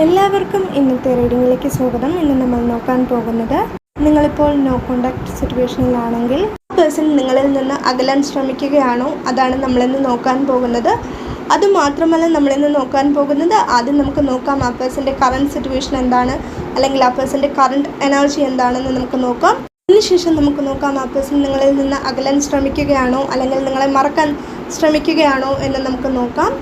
എല്ലാവർക്കും ഇന്നത്തെ റീഡിങ്ങിലേക്ക് സ്വാഗതം. ഇന്ന് നമ്മൾ നോക്കാൻ പോകുന്നത്, നിങ്ങളിപ്പോൾ നോ കോണ്ടാക്ട് സിറ്റുവേഷനിലാണെങ്കിൽ പേഴ്സൺ നിങ്ങളിൽ നിന്ന് അകലാൻ ശ്രമിക്കുകയാണോ, അതാണ് നമ്മളിന്ന് നോക്കാൻ പോകുന്നത്. അതുമാത്രമല്ല, നമ്മളിന്ന് നോക്കാൻ പോകുന്നത്, ആദ്യം നമുക്ക് നോക്കാം ആ പേഴ്സൻ്റെ കറണ്ട് സിറ്റുവേഷൻ എന്താണ്, അല്ലെങ്കിൽ ആ പേഴ്സൻ്റെ കറണ്ട് എനർജി എന്താണെന്ന് നമുക്ക് നോക്കാം. അതിനുശേഷം നമുക്ക് നോക്കാം ആ പേഴ്സൺ നിങ്ങളിൽ നിന്ന് അകലാൻ ശ്രമിക്കുകയാണോ, അല്ലെങ്കിൽ നിങ്ങളെ മറക്കാൻ ശ്രമിക്കുകയാണോ എന്ന് നമുക്ക് നോക്കാം.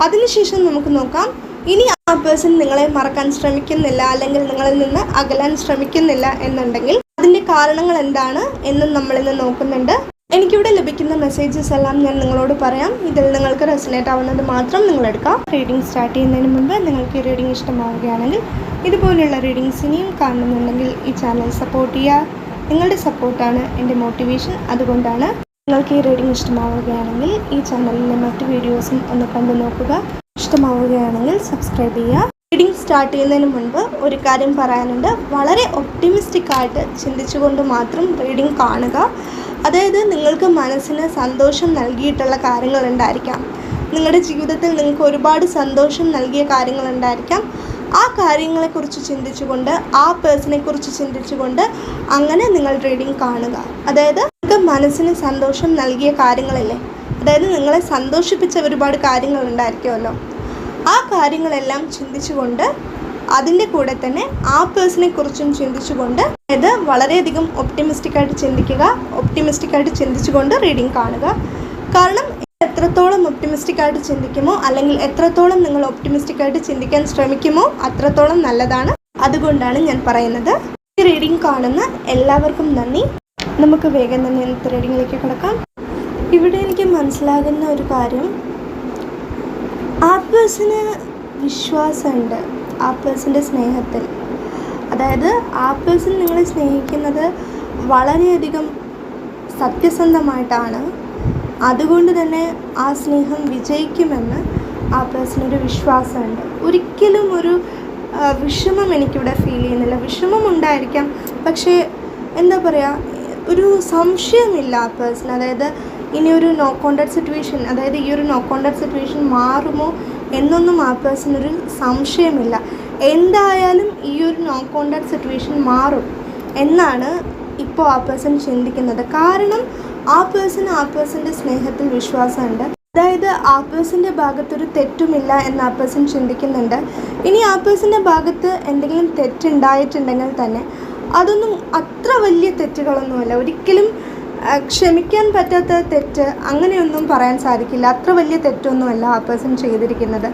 അതിനുശേഷം നമുക്ക് നോക്കാം, ഇനി ആ പേഴ്സൺ നിങ്ങളെ മറക്കാൻ ശ്രമിക്കുന്നില്ല, അല്ലെങ്കിൽ നിങ്ങളിൽ നിന്ന് അകലാൻ ശ്രമിക്കുന്നില്ല എന്നുണ്ടെങ്കിൽ അതിൻ്റെ കാരണങ്ങൾ എന്താണ് എന്നും നമ്മളിന്ന് നോക്കുന്നുണ്ട്. എനിക്കിവിടെ ലഭിക്കുന്ന മെസ്സേജസ് എല്ലാം ഞാൻ നിങ്ങളോട് പറയാം. ഇതിൽ നിങ്ങൾക്ക് റെസൊനേറ്റ് ആവുന്നത് മാത്രം നിങ്ങളെടുക്കാം. റീഡിംഗ് സ്റ്റാർട്ട് ചെയ്യുന്നതിന് മുൻപ് നിങ്ങൾക്ക് ഈ റീഡിംഗ് ഇഷ്ടമാവുകയാണെങ്കിൽ, ഇതുപോലെയുള്ള റീഡിങ്സ് ഇനിയും കാണുന്നുണ്ടെങ്കിൽ ഈ ചാനൽ സപ്പോർട്ട് ചെയ്യുക. നിങ്ങളുടെ സപ്പോർട്ടാണ് എൻ്റെ മോട്ടിവേഷൻ. അതുകൊണ്ടാണ് നിങ്ങൾക്ക് ഈ റീഡിംഗ് ഇഷ്ടമാവുകയാണെങ്കിൽ ഈ ചാനലിലെ മറ്റ് വീഡിയോസും ഒന്ന് കണ്ടു നോക്കുക. ഇഷ്ടമാവുകയാണെങ്കിൽ സബ്സ്ക്രൈബ് ചെയ്യുക. റീഡിംഗ് സ്റ്റാർട്ട് ചെയ്യുന്നതിന് മുൻപ് ഒരു കാര്യം പറയാനുണ്ട്. വളരെ ഒപ്റ്റിമിസ്റ്റിക് ആയിട്ട് ചിന്തിച്ചുകൊണ്ട് മാത്രം റീഡിംഗ് കാണുക. അതായത് നിങ്ങൾക്ക് മനസ്സിന് സന്തോഷം നൽകിയിട്ടുള്ള കാര്യങ്ങളുണ്ടായിരിക്കാം, നിങ്ങളുടെ ജീവിതത്തിൽ നിങ്ങൾക്ക് ഒരുപാട് സന്തോഷം നൽകിയ കാര്യങ്ങളുണ്ടായിരിക്കാം. ആ കാര്യങ്ങളെക്കുറിച്ച് ചിന്തിച്ചുകൊണ്ട്, ആ പേഴ്സണെ കുറിച്ച് ചിന്തിച്ചുകൊണ്ട് അങ്ങനെ നിങ്ങൾ റീഡിംഗ് കാണുക. അതായത് നിങ്ങൾക്ക് മനസ്സിന് സന്തോഷം നൽകിയ കാര്യങ്ങളില്ലേ, അതായത് നിങ്ങളെ സന്തോഷിപ്പിച്ച ഒരുപാട് കാര്യങ്ങളുണ്ടായിരിക്കുമല്ലോ, ആ കാര്യങ്ങളെല്ലാം ചിന്തിച്ചുകൊണ്ട് അതിൻ്റെ കൂടെ തന്നെ ആ പേഴ്സണെ കുറിച്ചും ചിന്തിച്ചുകൊണ്ട്, അതായത് വളരെയധികം ഒപ്റ്റിമിസ്റ്റിക്കായിട്ട് ചിന്തിക്കുക. ഒപ്റ്റിമിസ്റ്റിക്കായിട്ട് ചിന്തിച്ചുകൊണ്ട് റീഡിംഗ് കാണുക. കാരണം എത്രത്തോളം ഒപ്റ്റിമിസ്റ്റിക്കായിട്ട് ചിന്തിക്കുമോ, അല്ലെങ്കിൽ എത്രത്തോളം നിങ്ങൾ ഒപ്റ്റിമിസ്റ്റിക്കായിട്ട് ചിന്തിക്കാൻ ശ്രമിക്കുമോ അത്രത്തോളം നല്ലതാണ്. അതുകൊണ്ടാണ് ഞാൻ പറയുന്നത്. ഈ റീഡിംഗ് കാണുന്ന എല്ലാവർക്കും നന്ദി. നമുക്ക് വേഗം തന്നെ ഇന്നത്തെ റീഡിങ്ങിലേക്ക് കിടക്കാം. ഇവിടെ എനിക്ക് മനസ്സിലാകുന്ന ഒരു കാര്യം, ആ പേഴ്സന് വിശ്വാസമുണ്ട് ആ പേഴ്സൻ്റെ സ്നേഹത്തിൽ. അതായത് ആ പേഴ്സൺ നിങ്ങളെ സ്നേഹിക്കുന്നത് വളരെയധികം സത്യസന്ധമായിട്ടാണ്. അതുകൊണ്ട് തന്നെ ആ സ്നേഹം വിജയിക്കുമെന്ന് ആ പേഴ്സണൊരു വിശ്വാസമുണ്ട്. ഒരിക്കലും ഒരു വിഷമം എനിക്കിവിടെ ഫീൽ ചെയ്യുന്നില്ല. വിഷമം ഉണ്ടായിരിക്കാം, പക്ഷേ എന്താ പറയുക, ഒരു സംശയമില്ല ആ പേഴ്സൺ. അതായത് ഇനിയൊരു നോ കോണ്ടാക്ട് സിറ്റുവേഷൻ, അതായത് ഈ ഒരു നോ കോണ്ടാക്ട് സിറ്റുവേഷൻ മാറുമോ എന്നൊന്നും ആ പേഴ്സണൊരു സംശയമില്ല. എന്തായാലും ഈ ഒരു നോ കോണ്ടാക്ട് സിറ്റുവേഷൻ മാറും എന്നാണ് ഇപ്പോൾ ആ പേഴ്സൺ ചിന്തിക്കുന്നത്. കാരണം ആ പേഴ്സൻ്റെ സ്നേഹത്തിൽ വിശ്വാസമുണ്ട്. അതായത് ആ പേഴ്സൻ്റെ ഭാഗത്തൊരു തെറ്റുമില്ല എന്ന് ആ പേഴ്സൺ ചിന്തിക്കുന്നുണ്ട്. ഇനി ആ പേഴ്സൻ്റെ ഭാഗത്ത് എന്തെങ്കിലും തെറ്റുണ്ടായിട്ടുണ്ടെങ്കിൽ തന്നെ അതൊന്നും അത്ര വലിയ തെറ്റുകളൊന്നുമല്ല. ഒരിക്കലും ക്ഷമിക്കാൻ പറ്റാത്ത തെറ്റ് അങ്ങനെയൊന്നും പറയാൻ സാധിക്കില്ല. അത്ര വലിയ തെറ്റൊന്നുമല്ല ആ പേഴ്സൺ ചെയ്തിരിക്കുന്നത്.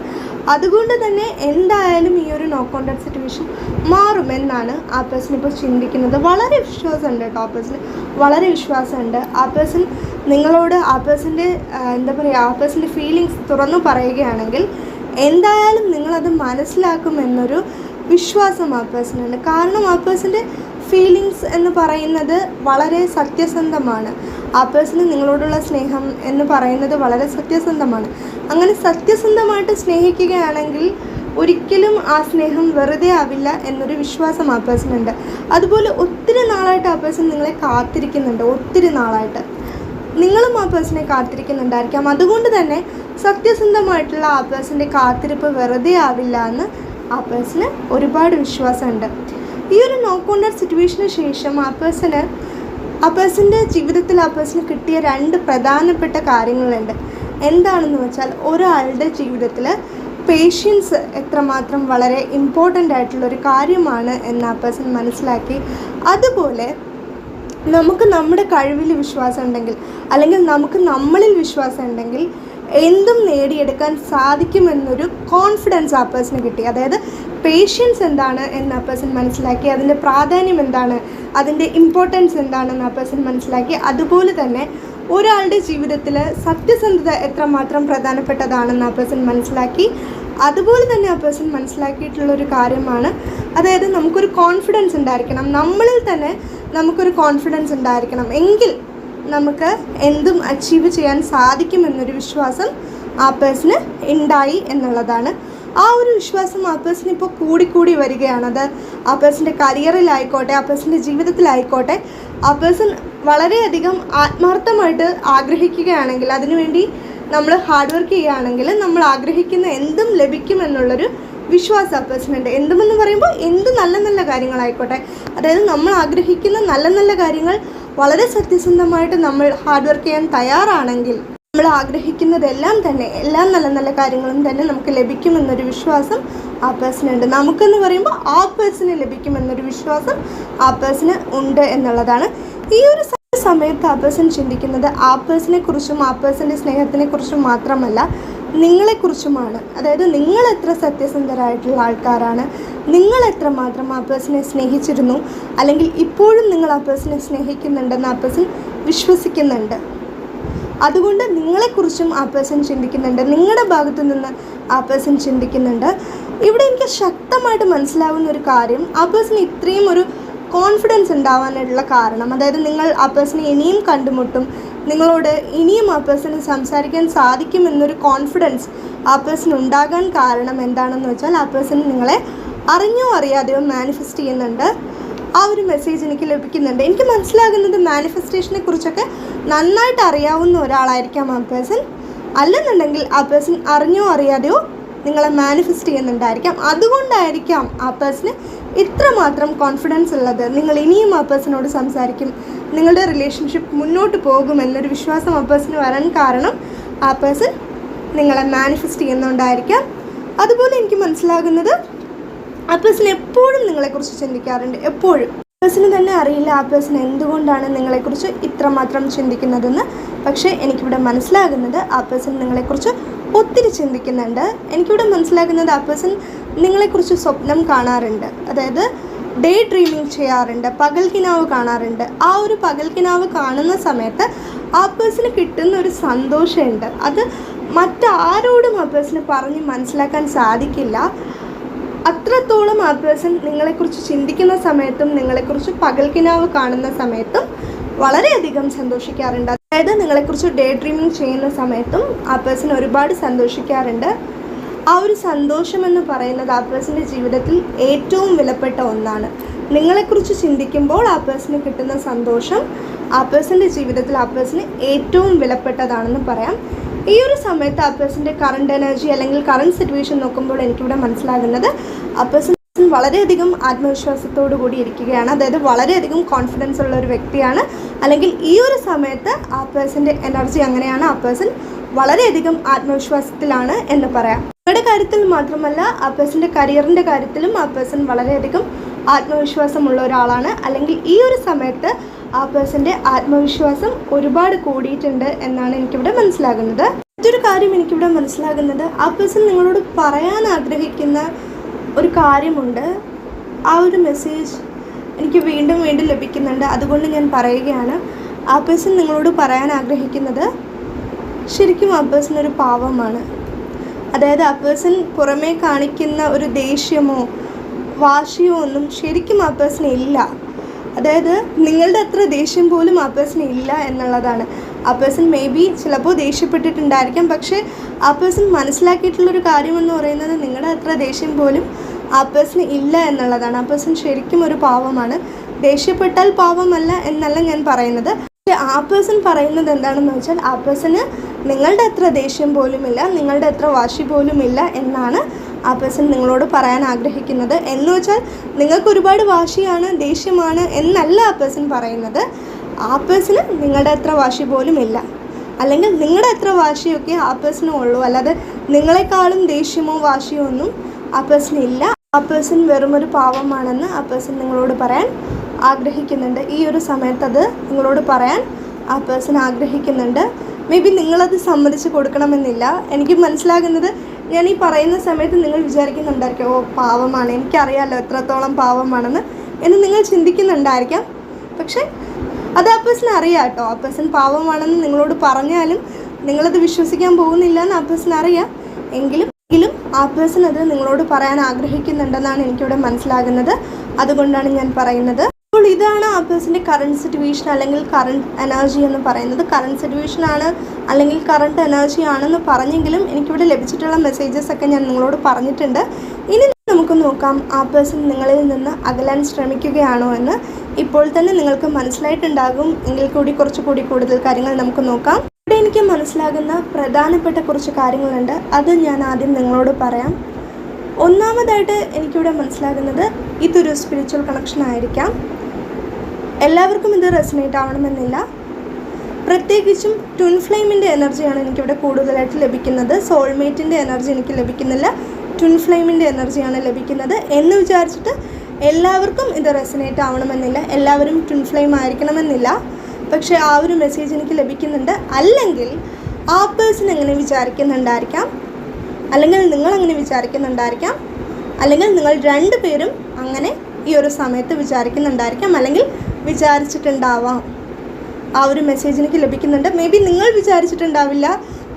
അതുകൊണ്ട് തന്നെ എന്തായാലും ഈ ഒരു നോ കോണ്ടാക്ട് സിറ്റുവേഷൻ മാറുമെന്നാണ് ആ പേഴ്സൺ ഇപ്പോൾ ചിന്തിക്കുന്നത്. വളരെ വിശ്വാസമുണ്ട് കേട്ടോ ആ പേഴ്സണ്, വളരെ വിശ്വാസമുണ്ട്. ആ പേഴ്സൺ നിങ്ങളോട് ആ പേഴ്സൻ്റെ എന്താ പറയുക, ആ പേഴ്സൻ്റെ ഫീലിങ്സ് തുറന്നു പറയുകയാണെങ്കിൽ എന്തായാലും നിങ്ങളത് മനസ്സിലാക്കുമെന്നൊരു വിശ്വാസം ആ പേഴ്സണുണ്ട്. കാരണം ആ പേഴ്സൻ്റെ ഫീലിങ്സ് എന്ന് പറയുന്നത് വളരെ സത്യസന്ധമാണ്. ആ പേഴ്സണ് നിങ്ങളോടുള്ള സ്നേഹം എന്ന് പറയുന്നത് വളരെ സത്യസന്ധമാണ്. അങ്ങനെ സത്യസന്ധമായിട്ട് സ്നേഹിക്കുകയാണെങ്കിൽ ഒരിക്കലും ആ സ്നേഹം വെറുതെ ആവില്ല എന്നൊരു വിശ്വാസം ആ പേഴ്സണുണ്ട്. അതുപോലെ ഒത്തിരി നാളായിട്ട് ആ പേഴ്സൺ നിങ്ങളെ കാത്തിരിക്കുന്നുണ്ട്. ഒത്തിരി നാളായിട്ട് നിങ്ങളും ആ പേഴ്സണെ കാത്തിരിക്കുന്നുണ്ടായിരിക്കാം. അതുകൊണ്ട് തന്നെ സത്യസന്ധമായിട്ടുള്ള ആ പേഴ്സൻ്റെ കാത്തിരിപ്പ് വെറുതെ ആവില്ല എന്ന് ആ പേഴ്സണ് ഒരുപാട് വിശ്വാസമുണ്ട്. ഈ ഒരു നോ കോണ്ടാക്ട് സിറ്റുവേഷന് ശേഷം ആ പേഴ്സൻ്റെ ജീവിതത്തിൽ ആ പേഴ്സണ് കിട്ടിയ രണ്ട് പ്രധാനപ്പെട്ട കാര്യങ്ങളുണ്ട്. എന്താണെന്ന് വെച്ചാൽ, ഒരാളുടെ ജീവിതത്തിൽ പേഷ്യൻസ് എത്രമാത്രം വളരെ ഇമ്പോർട്ടൻ്റ് ആയിട്ടുള്ളൊരു കാര്യമാണ് എന്ന് ആ പേഴ്സൺ മനസ്സിലാക്കി. അതുപോലെ നമുക്ക് നമ്മുടെ കഴിവിൽ വിശ്വാസം ഉണ്ടെങ്കിൽ, അല്ലെങ്കിൽ നമുക്ക് നമ്മളിൽ വിശ്വാസം ഉണ്ടെങ്കിൽ എന്തും നേടിയെടുക്കാൻ സാധിക്കുമെന്നൊരു കോൺഫിഡൻസ് ആ പേഴ്സണ് കിട്ടി. അതായത് പേഷ്യൻസ് എന്താണ് എന്ന് ആ പേഴ്സൺ മനസ്സിലാക്കി, അതിൻ്റെ പ്രാധാന്യം എന്താണ്, അതിൻ്റെ ഇമ്പോർട്ടൻസ് എന്താണെന്ന് ആ പേഴ്സൺ മനസ്സിലാക്കി. അതുപോലെ തന്നെ ഒരാളുടെ ജീവിതത്തിൽ സത്യസന്ധത എത്രമാത്രം പ്രധാനപ്പെട്ടതാണെന്ന് ആ പേഴ്സൺ മനസ്സിലാക്കി. അതുപോലെ തന്നെ ആ പേഴ്സൺ മനസ്സിലാക്കിയിട്ടുള്ളൊരു കാര്യമാണ്, അതായത് നമുക്കൊരു കോൺഫിഡൻസ് ഉണ്ടായിരിക്കണം, നമ്മളിൽ തന്നെ നമുക്കൊരു കോൺഫിഡൻസ് ഉണ്ടായിരിക്കണം. എങ്കിൽ നമുക്ക് എന്തും അച്ചീവ് ചെയ്യാൻ സാധിക്കുമെന്നൊരു വിശ്വാസം ആ പേഴ്സണ് ഉണ്ടായി എന്നുള്ളതാണ്. ആ ഒരു വിശ്വാസം ആ പേഴ്സൺ ഇപ്പോൾ കൂടിക്കൂടി വരികയാണ്. അത് ആ പേഴ്സൻ്റെ കരിയറിലായിക്കോട്ടെ, ആ പേഴ്സൻ്റെ ജീവിതത്തിലായിക്കോട്ടെ, ആ പേഴ്സൺ വളരെയധികം ആത്മാർത്ഥമായിട്ട് ആഗ്രഹിക്കുകയാണെങ്കിൽ, അതിനുവേണ്ടി നമ്മൾ ഹാർഡ് വർക്ക് ചെയ്യുകയാണെങ്കിൽ നമ്മൾ ആഗ്രഹിക്കുന്ന എന്തും ലഭിക്കുമെന്നുള്ളൊരു വിശ്വാസം ആ പേഴ്സണുണ്ട്. എന്തുമെന്ന് പറയുമ്പോൾ എന്ത് നല്ല നല്ല കാര്യങ്ങളായിക്കോട്ടെ, അതായത് നമ്മൾ ആഗ്രഹിക്കുന്ന നല്ല നല്ല കാര്യങ്ങൾ വളരെ സത്യസന്ധമായിട്ട് നമ്മൾ ഹാർഡ് വർക്ക് ചെയ്യാൻ തയ്യാറാണെങ്കിൽ നമ്മൾ ആഗ്രഹിക്കുന്നതെല്ലാം തന്നെ, എല്ലാ നല്ല നല്ല കാര്യങ്ങളും തന്നെ നമുക്ക് ലഭിക്കുമെന്നൊരു വിശ്വാസം ആ പേഴ്സണുണ്ട്. നമുക്കെന്ന് പറയുമ്പോൾ ആ പേഴ്സണ് ലഭിക്കുമെന്നൊരു വിശ്വാസം ആ പേഴ്സണ് ഉണ്ട് എന്നുള്ളതാണ്. ഈ ഒരു സമയത്ത് ആ പേഴ്സൺ ചിന്തിക്കുന്നത് ആ പേഴ്സണെ കുറിച്ചും ആ പേഴ്സൻ്റെ സ്നേഹത്തിനെ കുറിച്ചും മാത്രമല്ല, നിങ്ങളെക്കുറിച്ചുമാണ്. അതായത് നിങ്ങൾ എത്ര സത്യസന്ധരായിട്ടുള്ള ആൾക്കാരാണ്, നിങ്ങൾ എത്രമാത്രം ആ പേഴ്സണെ സ്നേഹിച്ചിരുന്നു, അല്ലെങ്കിൽ ഇപ്പോഴും നിങ്ങൾ ആ പേഴ്സണെ സ്നേഹിക്കുന്നുണ്ടെന്ന് ആ പേഴ്സൺ വിശ്വസിക്കുന്നുണ്ട്. അതുകൊണ്ട് നിങ്ങളെക്കുറിച്ചും ആ പേഴ്സൺ ചിന്തിക്കുന്നുണ്ട്, നിങ്ങളുടെ ഭാഗത്തു നിന്ന് ആ പേഴ്സൺ ചിന്തിക്കുന്നുണ്ട്. ഇവിടെ എനിക്ക് ശക്തമായിട്ട് മനസ്സിലാവുന്ന ഒരു കാര്യം, ആ പേഴ്സൺ ഇത്രയും ഒരു കോൺഫിഡൻസ് ഉണ്ടാവാനുള്ള കാരണം, അതായത് നിങ്ങൾ ആ പേഴ്സണെ ഇനിയും കണ്ടുമുട്ടും, നിങ്ങളോട് ഇനിയും ആ പേഴ്സണ് സംസാരിക്കാൻ സാധിക്കുമെന്നൊരു കോൺഫിഡൻസ് ആ പേഴ്സൺ ഉണ്ടാകാൻ കാരണം എന്താണെന്ന് വെച്ചാൽ, ആ പേഴ്സൺ നിങ്ങളെ അറിഞ്ഞോ അറിയാതെയോ മാനിഫെസ്റ്റ് ചെയ്യുന്നുണ്ട്. ആ ഒരു മെസ്സേജ് എനിക്ക് ലഭിക്കുന്നുണ്ട്. എനിക്ക് മനസ്സിലാകുന്നത് മാനിഫെസ്റ്റേഷനെ കുറിച്ചൊക്കെ നന്നായിട്ട് അറിയാവുന്ന ഒരാളായിരിക്കാം ആ പേഴ്സൺ. അല്ലെന്നുണ്ടെങ്കിൽ ആ പേഴ്സൺ അറിഞ്ഞോ അറിയാതെയോ നിങ്ങളെ മാനിഫെസ്റ്റ് ചെയ്യുന്നുണ്ടായിരിക്കാം. അതുകൊണ്ടായിരിക്കാം ആ പേഴ്സണ് ഇത്രമാത്രം കോൺഫിഡൻസ് ഉള്ളത്. നിങ്ങൾ ഇനിയും ആ പേഴ്സണോട് സംസാരിക്കും, നിങ്ങളുടെ റിലേഷൻഷിപ്പ് മുന്നോട്ട് പോകുമെന്നൊരു വിശ്വാസം ആ പേഴ്സണ് വരാൻ കാരണം ആ പേഴ്സൺ നിങ്ങളെ മാനിഫെസ്റ്റ് ചെയ്യുന്നുണ്ടായിരിക്കാം. അതുപോലെ എനിക്ക് മനസ്സിലാകുന്നത് ആ പേഴ്സൺ എപ്പോഴും നിങ്ങളെക്കുറിച്ച് ചിന്തിക്കാറുണ്ട്. എപ്പോഴും പേഴ്സണ് തന്നെ അറിയില്ല ആ പേഴ്സൺ എന്തുകൊണ്ടാണ് നിങ്ങളെക്കുറിച്ച് ഇത്രമാത്രം ചിന്തിക്കുന്നതെന്ന്. പക്ഷേ എനിക്കിവിടെ മനസ്സിലാകുന്നത് ആ പേഴ്സൺ നിങ്ങളെക്കുറിച്ച് ഒത്തിരി ചിന്തിക്കുന്നുണ്ട്. എനിക്കിവിടെ മനസ്സിലാകുന്നത് ആ പേഴ്സൺ നിങ്ങളെക്കുറിച്ച് സ്വപ്നം കാണാറുണ്ട്, അതായത് ഡേ ഡ്രീമിങ് ചെയ്യാറുണ്ട്, പകൽക്കിനാവ് കാണാറുണ്ട്. ആ ഒരു പകൽക്കിനാവ് കാണുന്ന സമയത്ത് ആ പേഴ്സണ് കിട്ടുന്ന ഒരു സന്തോഷമുണ്ട്. അത് മറ്റാരോടും ആ പേഴ്സണ് പറഞ്ഞ് മനസ്സിലാക്കാൻ സാധിക്കില്ല. അത്രത്തോളം ആ പേഴ്സൺ നിങ്ങളെക്കുറിച്ച് ചിന്തിക്കുന്ന സമയത്തും നിങ്ങളെക്കുറിച്ച് പകൽക്കിനാവ് കാണുന്ന സമയത്തും വളരെയധികം സന്തോഷിക്കാറുണ്ട്. അതായത് നിങ്ങളെക്കുറിച്ച് ഡേ ഡ്രീമിങ് ചെയ്യുന്ന സമയത്തും ആ പേഴ്സൺ ഒരുപാട് സന്തോഷിക്കാറുണ്ട്. ആ ഒരു സന്തോഷമെന്ന് പറയുന്നത് ആ പേഴ്സൻ്റെ ജീവിതത്തിൽ ഏറ്റവും വിലപ്പെട്ട ഒന്നാണ്. നിങ്ങളെക്കുറിച്ച് ചിന്തിക്കുമ്പോൾ ആ പേഴ്സണ് കിട്ടുന്ന സന്തോഷം ആ പേഴ്സൻ്റെ ജീവിതത്തിൽ ആ പേഴ്സണ് ഏറ്റവും വിലപ്പെട്ടതാണെന്ന് പറയാം. ഈ ഒരു സമയത്ത് ആ പേഴ്സൻ്റെ കറണ്ട് എനർജി അല്ലെങ്കിൽ കറണ്ട് സിറ്റുവേഷൻ നോക്കുമ്പോൾ എനിക്കിവിടെ മനസ്സിലാകുന്നത് ആ പേഴ്സൺ വളരെയധികം ആത്മവിശ്വാസത്തോടു കൂടി ഇരിക്കുകയാണ്. അതായത് വളരെയധികം കോൺഫിഡൻസ് ഉള്ള ഒരു വ്യക്തിയാണ്. അല്ലെങ്കിൽ ഈ ഒരു സമയത്ത് ആ പേഴ്സൻ്റെ എനർജി അങ്ങനെയാണ്. ആ പേഴ്സൺ വളരെയധികം ആത്മവിശ്വാസത്തിലാണ് എന്ന് പറയാം. നിങ്ങളുടെ കാര്യത്തിൽ മാത്രമല്ല, ആ പേഴ്സൻ്റെ കരിയറിൻ്റെ കാര്യത്തിലും ആ പേഴ്സൺ വളരെയധികം ആത്മവിശ്വാസമുള്ള ഒരാളാണ്. അല്ലെങ്കിൽ ഈ ഒരു സമയത്ത് ആ പേഴ്സൻ്റെ ആത്മവിശ്വാസം ഒരുപാട് കൂടിയിട്ടുണ്ട് എന്നാണ് എനിക്കിവിടെ മനസ്സിലാകുന്നത്. മറ്റൊരു കാര്യം എനിക്കിവിടെ മനസ്സിലാകുന്നത്, ആ പേഴ്സൺ നിങ്ങളോട് പറയാൻ ആഗ്രഹിക്കുന്ന ഒരു കാര്യമുണ്ട്. ആ ഒരു മെസ്സേജ് എനിക്ക് വീണ്ടും വീണ്ടും ലഭിക്കുന്നുണ്ട്. അതുകൊണ്ട് ഞാൻ പറയുകയാണ്, ആ പേഴ്സൺ നിങ്ങളോട് പറയാൻ ആഗ്രഹിക്കുന്നത് ശരിക്കും ആ പേഴ്സൺ ഒരു പാവമാണ്. അതായത് ആ പേഴ്സൺ പുറമേ കാണിക്കുന്ന ഒരു ദേഷ്യമോ വാശിയോ ഒന്നും ശരിക്കും ആ പേഴ്സൺ ഇല്ല. അതായത് നിങ്ങളുടെ അത്ര ദേഷ്യം പോലും ആ പേഴ്സൺ ഇല്ല എന്നുള്ളതാണ്. ആ പേഴ്സൺ മേ ബി ചിലപ്പോൾ ദേഷ്യപ്പെട്ടിട്ടുണ്ടായിരിക്കാം, പക്ഷേ ആ പേഴ്സൺ മനസ്സിലാക്കിയിട്ടുള്ളൊരു കാര്യമെന്ന് പറയുന്നത് നിങ്ങളുടെ അത്ര ദേഷ്യം പോലും ആ പേഴ്സൺ ഇല്ല എന്നുള്ളതാണ്. ആ പേഴ്സൺ ശരിക്കും ഒരു പാവമാണ്. ദേഷ്യപ്പെട്ടാൽ പാവമല്ല എന്നല്ല ഞാൻ പറയുന്നത്. ആ പേഴ്സൺ പറയുന്നത് എന്താണെന്ന് വെച്ചാൽ, ആ പേഴ്സണ് നിങ്ങളുടെ അത്ര ദേഷ്യം പോലുമില്ല, നിങ്ങളുടെ അത്ര വാശി പോലുമില്ല എന്നാണ് ആ പേഴ്സൺ നിങ്ങളോട് പറയാൻ ആഗ്രഹിക്കുന്നത്. എന്ന് വെച്ചാൽ നിങ്ങൾക്ക് ഒരുപാട് വാശിയാണ്, ദേഷ്യമാണ് എന്നല്ല ആ പേഴ്സൺ പറയുന്നത്. ആ പേഴ്സണ് നിങ്ങളുടെ അത്ര വാശി പോലുമില്ല, അല്ലെങ്കിൽ നിങ്ങളുടെ അത്ര വാശിയൊക്കെ ആ പേഴ്സണും ഉള്ളൂ. അല്ലാതെ നിങ്ങളെക്കാളും ദേഷ്യമോ വാശിയോ ഒന്നും ആ പേഴ്സൺ ഇല്ല. ആ പേഴ്സൺ വെറുമൊരു പാവമാണെന്ന് ആ പേഴ്സൺ നിങ്ങളോട് പറയാൻ ആഗ്രഹിക്കുന്നുണ്ട്. ഈ ഒരു സമയത്ത് അത് നിങ്ങളോട് പറയാൻ ആ പേഴ്സൺ ആഗ്രഹിക്കുന്നുണ്ട്. മേ ബി നിങ്ങളത് സമ്മതിച്ച് കൊടുക്കണമെന്നില്ല. എനിക്ക് മനസ്സിലാകുന്നത്, ഞാൻ ഈ പറയുന്ന സമയത്ത് നിങ്ങൾ വിചാരിക്കുന്നുണ്ടായിരിക്കും, ഓ പാവമാണ്, എനിക്കറിയാമല്ലോ എത്രത്തോളം പാവമാണെന്ന് എന്ന് നിങ്ങൾ ചിന്തിക്കുന്നുണ്ടായിരിക്കാം. പക്ഷേ അത് ആ പേഴ്സൺ അറിയാം കേട്ടോ. ആ പേഴ്സൺ പാവമാണെന്ന് നിങ്ങളോട് പറഞ്ഞാലും നിങ്ങളത് വിശ്വസിക്കാൻ പോകുന്നില്ല എന്ന് ആ പേഴ്സൺ അറിയാം. എങ്കിലും ആ പേഴ്സൺ അത് നിങ്ങളോട് പറയാൻ ആഗ്രഹിക്കുന്നുണ്ടെന്നാണ് എനിക്കിവിടെ മനസ്സിലാകുന്നത്. അതുകൊണ്ടാണ് ഞാൻ പറയുന്നത്. അപ്പോൾ ഇതാണ് ആ പേഴ്സൻ്റെ കറണ്ട് സിറ്റുവേഷൻ അല്ലെങ്കിൽ കറണ്ട് എനർജി എന്ന് പറയുന്നത്. കറണ്ട് സിറ്റുവേഷൻ ആണ് അല്ലെങ്കിൽ കറണ്ട് എനർജി ആണെന്ന് പറഞ്ഞെങ്കിലും എനിക്കിവിടെ ലഭിച്ചിട്ടുള്ള മെസ്സേജസ് ഒക്കെ ഞാൻ നിങ്ങളോട് പറഞ്ഞിട്ടുണ്ട്. ഇനി നമുക്ക് നോക്കാം ആ പേഴ്സൺ നിങ്ങളിൽ നിന്ന് അകലാൻ ശ്രമിക്കുകയാണോ എന്ന്. ഇപ്പോൾ തന്നെ നിങ്ങൾക്ക് മനസ്സിലായിട്ടുണ്ടാകും, എങ്കിൽ കൂടി കുറച്ചുകൂടി കൂടുതൽ കാര്യങ്ങൾ നമുക്ക് നോക്കാം. ഇവിടെ എനിക്ക് മനസ്സിലാകുന്ന പ്രധാനപ്പെട്ട കുറച്ച് കാര്യങ്ങളുണ്ട്. അത് ഞാൻ ആദ്യം നിങ്ങളോട് പറയാം. ഒന്നാമതായിട്ട് എനിക്കിവിടെ മനസ്സിലാകുന്നത് ഇതൊരു സ്പിരിച്വൽ കണക്ഷൻ ആയിരിക്കാം. എല്ലാവർക്കും ഇത് റെസനേറ്റ് ആവണമെന്നില്ല. പ്രത്യേകിച്ചും ട്വിൻ ഫ്ലെയിമിൻ്റെ എനർജിയാണ് എനിക്കിവിടെ കൂടുതലായിട്ട് ലഭിക്കുന്നത്. സോൾമേറ്റിൻ്റെ എനർജി എനിക്ക് ലഭിക്കുന്നില്ല, ട്വിൻ ഫ്ലെയിമിൻ്റെ എനർജിയാണ് ലഭിക്കുന്നത് എന്ന് വിചാരിച്ചിട്ട് എല്ലാവർക്കും ഇത് റെസനേറ്റ് ആവണമെന്നില്ല, എല്ലാവരും ട്വിൻ ഫ്ലെയിം ആയിരിക്കണമെന്നില്ല. പക്ഷേ ആ ഒരു മെസ്സേജ് എനിക്ക് ലഭിക്കുന്നുണ്ട്. അല്ലെങ്കിൽ ആ പേഴ്സൺ എങ്ങനെ വിചാരിക്കുന്നുണ്ടായിരിക്കാം, അല്ലെങ്കിൽ നിങ്ങളങ്ങനെ വിചാരിക്കുന്നുണ്ടായിരിക്കാം, അല്ലെങ്കിൽ നിങ്ങൾ രണ്ടുപേരും അങ്ങനെ ഈ ഒരു സമയത്ത് വിചാരിക്കുന്നുണ്ടായിരിക്കാം, അല്ലെങ്കിൽ വിചാരിച്ചിട്ടുണ്ടാവാം. ആ ഒരു മെസ്സേജ് എനിക്ക് ലഭിക്കുന്നുണ്ട്. മേ ബി നിങ്ങൾ വിചാരിച്ചിട്ടുണ്ടാവില്ല,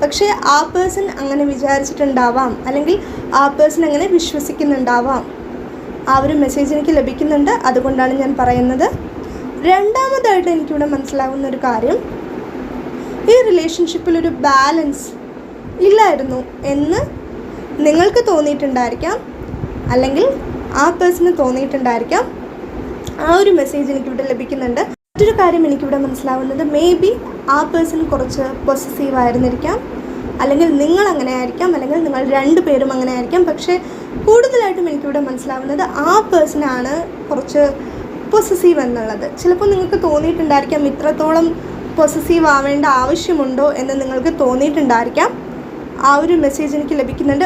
പക്ഷേ ആ പേഴ്സൺ അങ്ങനെ വിചാരിച്ചിട്ടുണ്ടാവാം, അല്ലെങ്കിൽ ആ പേഴ്സൺ അങ്ങനെ വിശ്വസിക്കുന്നുണ്ടാവാം. ആ ഒരു മെസ്സേജ് എനിക്ക് ലഭിക്കുന്നുണ്ട്. അതുകൊണ്ടാണ് ഞാൻ പറയുന്നത്. രണ്ടാമതായിട്ട് എനിക്കിവിടെ മനസ്സിലാവുന്ന ഒരു കാര്യം, ഈ റിലേഷൻഷിപ്പിലൊരു ബാലൻസ് ഇല്ലായിരുന്നു എന്ന് നിങ്ങൾക്ക് തോന്നിയിട്ടുണ്ടായിരിക്കാം, അല്ലെങ്കിൽ ആ പേഴ്സണ് തോന്നിയിട്ടുണ്ടായിരിക്കാം. ആ ഒരു മെസ്സേജ് എനിക്കിവിടെ ലഭിക്കുന്നുണ്ട്. മറ്റൊരു കാര്യം എനിക്കിവിടെ മനസ്സിലാവുന്നത്, മേ ബി ആ പേഴ്സൺ കുറച്ച് പൊസസീവ് ആയിരുന്നിരിക്കാം, അല്ലെങ്കിൽ നിങ്ങൾ അങ്ങനെ ആയിരിക്കാം, അല്ലെങ്കിൽ നിങ്ങൾ രണ്ടുപേരും അങ്ങനെ ആയിരിക്കാം. പക്ഷേ കൂടുതലായിട്ടും എനിക്കിവിടെ മനസ്സിലാവുന്നത് ആ പേഴ്സണാണ് കുറച്ച് പൊസസീവ് എന്നുള്ളത്. ചിലപ്പോൾ നിങ്ങൾക്ക് തോന്നിയിട്ടുണ്ടായിരിക്കാം ഇത്രത്തോളം പൊസസീവ് ആവേണ്ട ആവശ്യമുണ്ടോ എന്ന് നിങ്ങൾക്ക് തോന്നിയിട്ടുണ്ടായിരിക്കാം. ആ ഒരു മെസ്സേജ് എനിക്ക് ലഭിക്കുന്നുണ്ട്.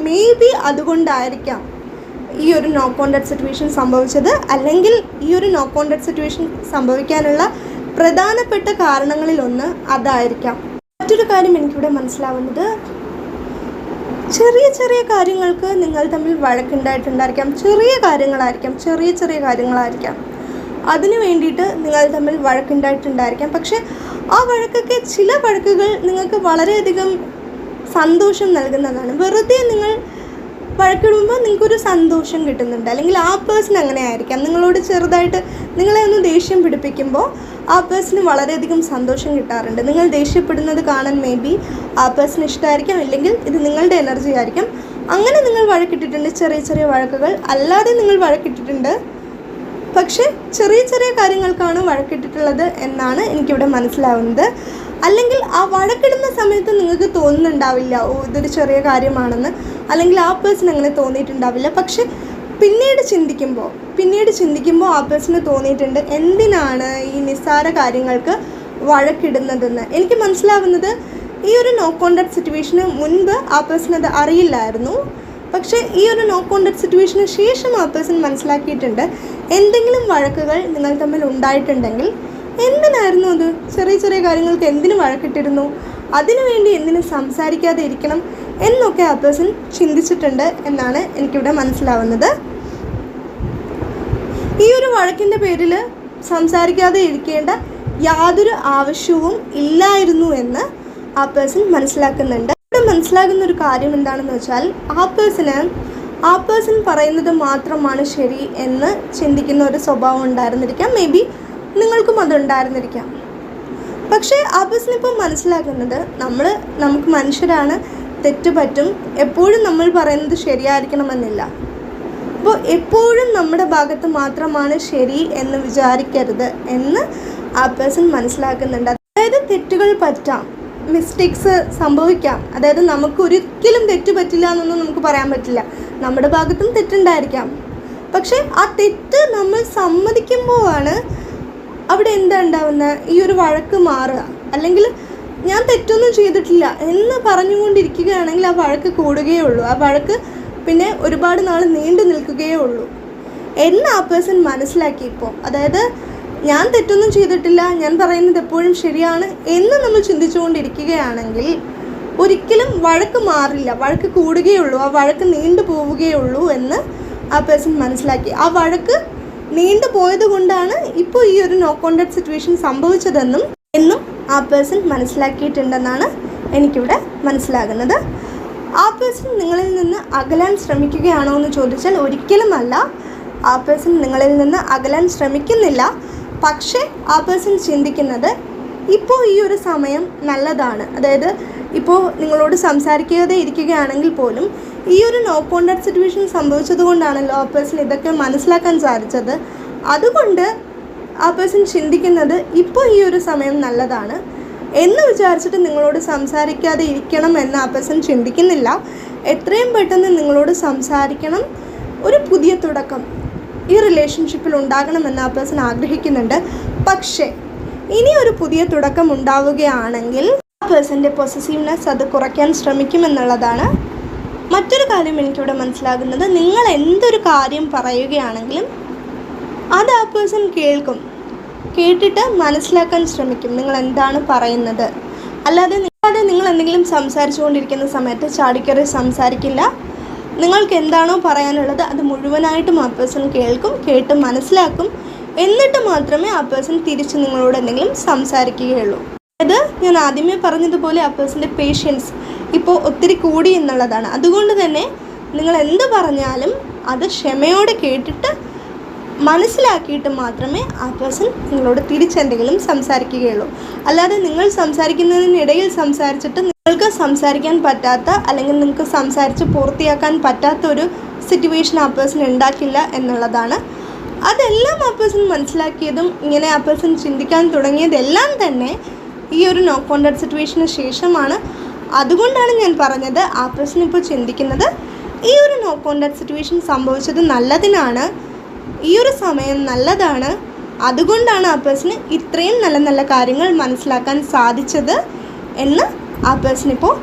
മേ ബി അതുകൊണ്ടായിരിക്കാം ഈ ഒരു നോ കോൺടാക്ട് സിറ്റുവേഷൻ സംഭവിച്ചത്, അല്ലെങ്കിൽ ഈ ഒരു നോ കോൺടാക്ട് സിറ്റുവേഷൻ സംഭവിക്കാനുള്ള പ്രധാനപ്പെട്ട കാരണങ്ങളിലൊന്ന് അതായിരിക്കാം. മറ്റൊരു കാര്യം എനിക്കിവിടെ മനസ്സിലാവുന്നത്, ചെറിയ ചെറിയ കാര്യങ്ങൾക്ക് നിങ്ങൾ തമ്മിൽ വഴക്കുണ്ടായിട്ടുണ്ടായിരിക്കാം. ചെറിയ കാര്യങ്ങളായിരിക്കാം. അതിനു വേണ്ടിയിട്ട് നിങ്ങൾ തമ്മിൽ വഴക്കുണ്ടായിട്ടുണ്ടായിരിക്കാം. പക്ഷേ ആ വഴക്കൊക്കെ, ചില വഴക്കുകൾ നിങ്ങൾക്ക് വളരെയധികം സന്തോഷം നൽകുന്നതാണ്. വെറുതെ നിങ്ങൾ വഴക്കിടുമ്പോൾ നിങ്ങൾക്കൊരു സന്തോഷം കിട്ടുന്നുണ്ട്, അല്ലെങ്കിൽ ആ പേഴ്സൺ അങ്ങനെ ആയിരിക്കാം. നിങ്ങളോട് ചെറുതായിട്ട് നിങ്ങളെ ഒന്ന് ദേഷ്യം പിടിപ്പിക്കുമ്പോൾ ആ പേഴ്സണ് വളരെയധികം സന്തോഷം കിട്ടാറുണ്ട്. നിങ്ങൾ ദേഷ്യപ്പെടുന്നത് കാണാൻ മേ ബി ആ പേഴ്സണ് ഇഷ്ടമായിരിക്കാം, ഇല്ലെങ്കിൽ ഇത് നിങ്ങളുടെ എനർജി ആയിരിക്കാം. അങ്ങനെ നിങ്ങൾ വഴക്കിട്ടിട്ടുണ്ട്, ചെറിയ ചെറിയ വഴക്കുകൾ. അല്ലാതെ നിങ്ങൾ വഴക്കിട്ടിട്ടുണ്ട്, പക്ഷേ ചെറിയ ചെറിയ കാര്യങ്ങൾക്കാണ് വഴക്കിട്ടിട്ടുള്ളത് എന്നാണ് എനിക്കിവിടെ മനസ്സിലാവുന്നത്. അല്ലെങ്കിൽ ആ വഴക്കിടുന്ന സമയത്ത് നിങ്ങൾക്ക് തോന്നുന്നുണ്ടാവില്ല ഓ ഇതൊരു ചെറിയ കാര്യമാണെന്ന്, അല്ലെങ്കിൽ ആ പേഴ്സൺ അങ്ങനെ തോന്നിയിട്ടുണ്ടാവില്ല. പക്ഷെ പിന്നീട് ചിന്തിക്കുമ്പോൾ ആ പേഴ്സണ് തോന്നിയിട്ടുണ്ട് എന്തിനാണ് ഈ നിസ്സാര കാര്യങ്ങൾക്ക് വഴക്കിടുന്നതെന്ന്. എനിക്ക് മനസ്സിലാവുന്നത് ഈ ഒരു നോ കോൺടാക്ട് സിറ്റുവേഷന് മുൻപ് ആ പേഴ്സൺ അത് അറിയില്ലായിരുന്നു. പക്ഷേ ഈ ഒരു നോ കോൺടാക്ട് സിറ്റുവേഷന് ശേഷം ആ പേഴ്സൺ മനസ്സിലാക്കിയിട്ടുണ്ട് എന്തെങ്കിലും വഴക്കുകൾ നിങ്ങൾ തമ്മിൽ ഉണ്ടായിട്ടുണ്ടെങ്കിൽ എന്തിനായിരുന്നു അത്, ചെറിയ ചെറിയ കാര്യങ്ങൾക്ക് എന്തിനു വഴക്കിട്ടിരുന്നു, അതിനുവേണ്ടി എന്തിനു സംസാരിക്കാതെ ഇരിക്കണം എന്നൊക്കെ ആ പേഴ്സൺ ചിന്തിച്ചിട്ടുണ്ട് എന്നാണ് എനിക്കിവിടെ മനസ്സിലാവുന്നത്. ഈ ഒരു വഴക്കിൻ്റെ പേരിൽ സംസാരിക്കാതെ ഇരിക്കേണ്ട യാതൊരു ആവശ്യവും ഇല്ലായിരുന്നു എന്ന് ആ പേഴ്സൺ മനസ്സിലാക്കുന്നുണ്ട്. ഇവിടെ മനസ്സിലാകുന്ന ഒരു കാര്യം എന്താണെന്ന് വെച്ചാൽ, ആ പേഴ്സൺ പറയുന്നത് മാത്രമാണ് ശരി എന്ന് ചിന്തിക്കുന്ന ഒരു സ്വഭാവം ഉണ്ടായിരുന്നിരിക്കാം. മേ ബി നിങ്ങൾക്കും അതുണ്ടായിരുന്നിരിക്കാം. പക്ഷേ ആ പേഴ്സൺ ഇപ്പോൾ മനസ്സിലാക്കുന്നത് നമുക്ക് മനുഷ്യരാണ്, തെറ്റ് പറ്റും, എപ്പോഴും നമ്മൾ പറയുന്നത് ശരിയായിരിക്കണമെന്നില്ല. അപ്പോൾ എപ്പോഴും നമ്മുടെ ഭാഗത്ത് മാത്രമാണ് ശരി എന്ന് വിചാരിക്കരുത് എന്ന് ആ പേഴ്സൺ മനസ്സിലാക്കുന്നുണ്ട്. അതായത് തെറ്റുകൾ പറ്റാം, മിസ്റ്റേക്സ് സംഭവിക്കാം. അതായത് നമുക്ക് ഒരിക്കലും തെറ്റ് പറ്റില്ല എന്നൊന്നും നമുക്ക് പറയാൻ പറ്റില്ല. നമ്മുടെ ഭാഗത്തും തെറ്റുണ്ടായിരിക്കാം. പക്ഷേ ആ തെറ്റ് നമ്മൾ സമ്മതിക്കുമ്പോഴാണ് അവിടെ എന്താ ഉണ്ടാവുന്നത്, ഈ ഒരു വഴക്ക് മാറുക. അല്ലെങ്കിൽ ഞാൻ തെറ്റൊന്നും ചെയ്തിട്ടില്ല എന്ന് പറഞ്ഞുകൊണ്ടിരിക്കുകയാണെങ്കിൽ ആ വഴക്ക് കൂടുകയേ ഉള്ളൂ. ആ വഴക്ക് പിന്നെ ഒരുപാട് നാൾ നീണ്ടു നിൽക്കുകയേ ഉള്ളൂ എന്ന് ആ പേഴ്സൺ മനസ്സിലാക്കി. ഇപ്പോൾ അതായത് ഞാൻ തെറ്റൊന്നും ചെയ്തിട്ടില്ല, ഞാൻ പറയുന്നത് എപ്പോഴും ശരിയാണ് എന്ന് നമ്മൾ ചിന്തിച്ചുകൊണ്ടിരിക്കുകയാണെങ്കിൽ ഒരിക്കലും വഴക്ക് മാറില്ല, വഴക്ക് കൂടുകയുള്ളൂ, ആ വഴക്ക് നീണ്ടു പോവുകയുള്ളൂ എന്ന് ആ പേഴ്സൺ മനസ്സിലാക്കി. ആ വഴക്ക് നീണ്ടു പോയത് കൊണ്ടാണ് ഇപ്പോൾ ഈ ഒരു നോ കോൺടാക്ട് സിറ്റുവേഷൻ സംഭവിച്ചതെന്നും ആ പേഴ്സൺ മനസ്സിലാക്കിയിട്ടുണ്ടെന്നാണ് എനിക്കിവിടെ മനസ്സിലാകുന്നത്. ആ പേഴ്സൺ നിങ്ങളിൽ നിന്ന് അകലാൻ ശ്രമിക്കുകയാണോ എന്ന് ചോദിച്ചാൽ ഒരിക്കലുമല്ല. ആ പേഴ്സൺ നിങ്ങളിൽ നിന്ന് അകലാൻ ശ്രമിക്കുന്നില്ല. പക്ഷേ ആ പേഴ്സൺ ചിന്തിക്കുന്നത് ഇപ്പോൾ ഈ ഒരു സമയം നല്ലതാണ്. അതായത് ഇപ്പോൾ നിങ്ങളോട് സംസാരിക്കാതെ ഇരിക്കുകയാണെങ്കിൽ പോലും ഈ ഒരു നോ കോൺടാക്ട് സിറ്റുവേഷൻ സംഭവിച്ചത് കൊണ്ടാണല്ലോ ആ പേഴ്സൺ ഇതൊക്കെ മനസ്സിലാക്കാൻ സാധിച്ചത്. അതുകൊണ്ട് ആ പേഴ്സൺ ചിന്തിക്കുന്നത് ഇപ്പോൾ ഈ ഒരു സമയം നല്ലതാണ്, എന്ന് വിചാരിച്ചിട്ട് നിങ്ങളോട് സംസാരിക്കാതെ ഇരിക്കണം എന്ന് ആ പേഴ്സൺ ചിന്തിക്കുന്നില്ല. എത്രയും പെട്ടെന്ന് നിങ്ങളോട് സംസാരിക്കണം, ഒരു പുതിയ തുടക്കം ഈ റിലേഷൻഷിപ്പിൽ ഉണ്ടാകണമെന്ന് ആ പേഴ്സൺ ആഗ്രഹിക്കുന്നുണ്ട്. പക്ഷേ ഇനി ഒരു പുതിയ തുടക്കം ഉണ്ടാവുകയാണെങ്കിൽ ആ പേഴ്സൻ്റെ പൊസസീവ്നെസ് അത് കുറയ്ക്കാൻ ശ്രമിക്കുമെന്നുള്ളതാണ്. മറ്റൊരു കാര്യം എനിക്കിവിടെ മനസ്സിലാകുന്നത്, നിങ്ങൾ എന്തൊരു കാര്യം പറയുകയാണെങ്കിലും അത് ആ പേഴ്സൺ കേൾക്കും, കേട്ടിട്ട് മനസ്സിലാക്കാൻ ശ്രമിക്കും നിങ്ങൾ എന്താണ് പറയുന്നത്. അല്ലാതെ നിങ്ങൾ എന്തെങ്കിലും സംസാരിച്ചുകൊണ്ടിരിക്കുന്ന സമയത്ത് ചാടിക്കറി സംസാരിക്കില്ല. നിങ്ങൾക്ക് എന്താണോ പറയാനുള്ളത് അത് മുഴുവനായിട്ടും ആ പേഴ്സൺ കേൾക്കും, കേട്ട് മനസ്സിലാക്കും. എന്നിട്ട് മാത്രമേ ആ പേഴ്സൺ തിരിച്ച് നിങ്ങളോട് എന്തെങ്കിലും സംസാരിക്കുകയുള്ളൂ. അത് ഞാൻ ആദ്യമേ പറഞ്ഞതുപോലെ ആ പേഴ്സൻ്റെ പേഷ്യൻസ് ഇപ്പോൾ ഒത്തിരി കൂടി എന്നുള്ളതാണ്. അതുകൊണ്ട് തന്നെ നിങ്ങൾ എന്ത് പറഞ്ഞാലും അത് ക്ഷമയോടെ കേട്ടിട്ട് മനസ്സിലാക്കിയിട്ട് മാത്രമേ ആ പേഴ്സൺ നിങ്ങളോട് തിരിച്ചെന്തെങ്കിലും സംസാരിക്കുകയുള്ളൂ. അല്ലാതെ നിങ്ങൾ സംസാരിക്കുന്നതിനിടയിൽ സംസാരിച്ചിട്ട് നിങ്ങൾക്ക് സംസാരിക്കാൻ പറ്റാത്ത, അല്ലെങ്കിൽ നിങ്ങൾക്ക് സംസാരിച്ച് പൂർത്തിയാക്കാൻ പറ്റാത്ത ഒരു സിറ്റുവേഷൻ ആ പേഴ്സൺ ഉണ്ടാക്കില്ല എന്നുള്ളതാണ്. അതെല്ലാം ആ പേഴ്സൺ മനസ്സിലാക്കിയതും ഇങ്ങനെ ആ പേഴ്സൺ ചിന്തിക്കാൻ തുടങ്ങിയതെല്ലാം തന്നെ ഈ ഒരു നോ കോൺടാക്ട് സിറ്റുവേഷന് ശേഷമാണ്. അതുകൊണ്ടാണ് ഞാൻ പറഞ്ഞത് ആ പേഴ്സൺ ഇപ്പോൾ ചിന്തിക്കുന്നത് ഈ ഒരു നോ കോൺടാക്ട് സിറ്റുവേഷൻ സംഭവിച്ചത് നല്ലതിനാണ്, ഈ ഒരു സമയം നല്ലതാണ്, അതുകൊണ്ടാണ് ആ പേഴ്സണ് ഇത്രയും നല്ല നല്ല കാര്യങ്ങൾ മനസ്സിലാക്കാൻ സാധിച്ചത് എന്ന് ആ പേഴ്സൺ ഇപ്പോൾ